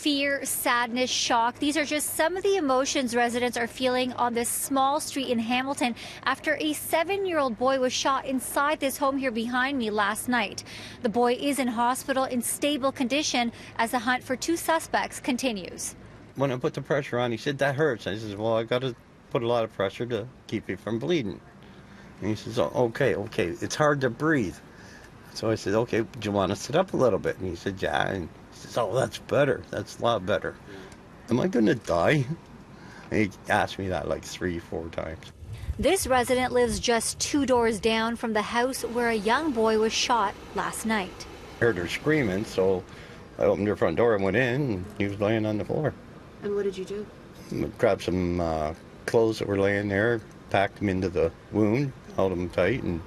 Fear, sadness, shock. These are just some of the emotions residents are feeling on this small street in Hamilton after a 7-year-old boy was shot inside this home here behind me last night. The boy is in hospital in stable condition as the hunt for 2 suspects continues. When I put the pressure on, he said, "That hurts." I says, "Well, I got to put a lot of pressure to keep you from bleeding." And he says, "Oh, okay, it's hard to breathe." So I said, "Okay, do you want to sit up a little bit?" And he said, "Yeah." And he says, "Oh, that's better. That's a lot better." Am I going to die? And he asked me that like 3-4 times. This resident lives just 2 doors down from the house where a young boy was shot last night. I heard her screaming, so I opened her front door and went in, and he was laying on the floor. And what did you do? Grabbed some clothes that were laying there, packed them into the wound, held them tight, and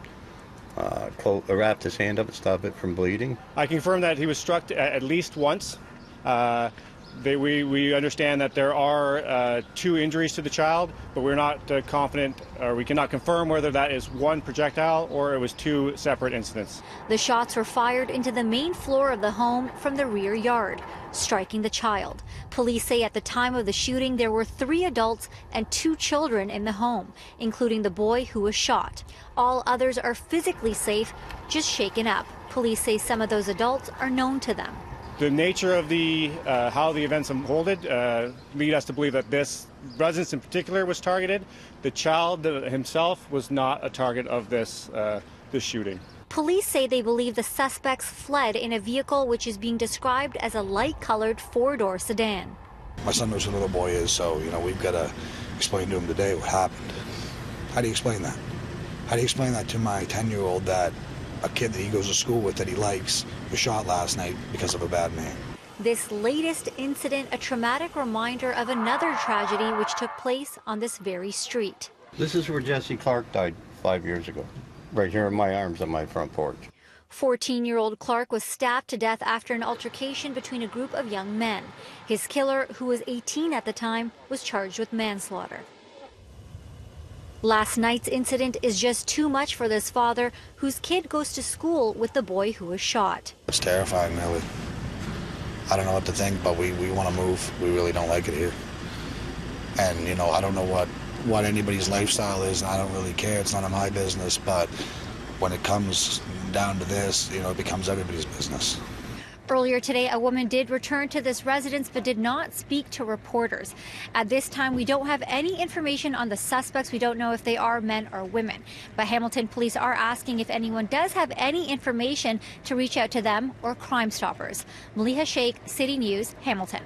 wrapped his hand up and stopped it from bleeding. I confirm that he was struck at least once. We understand that there are 2 injuries to the child, but we're not confident, or we cannot confirm whether that is one projectile or it was 2 separate incidents. The shots were fired into the main floor of the home from the rear yard, striking the child. Police say at the time of the shooting there were 3 adults and 2 children in the home, including the boy who was shot. All others are physically safe, just shaken up. Police say some of those adults are known to them. The nature of how the events unfolded lead us to believe that this residence in particular was targeted. The child himself was not a target of this shooting. Police say they believe the suspects fled in a vehicle which is being described as a light-colored 4-door sedan. My son knows who the little boy is, so we've got to explain to him today what happened. How do you explain that? How do you explain that to my 10-year-old that a kid that he goes to school with that he likes was shot last night because of a bad man? This latest incident, a traumatic reminder of another tragedy which took place on this very street. This is where Jesse Clark died 5 years ago, right here in my arms on my front porch. 14-year-old Clark was stabbed to death after an altercation between a group of young men. His killer, who was 18 at the time, was charged with manslaughter. Last night's incident is just too much for this father, whose kid goes to school with the boy who was shot. It's terrifying, really. I don't know what to think, but we want to move. We really don't like it here. And, I don't know what anybody's lifestyle is, and I don't really care. It's none of my business, but when it comes down to this, it becomes everybody's business. Earlier today, a woman did return to this residence but did not speak to reporters. At this time, we don't have any information on the suspects. We don't know if they are men or women. But Hamilton police are asking if anyone does have any information to reach out to them or Crime Stoppers. Maleeha Sheik, City News, Hamilton.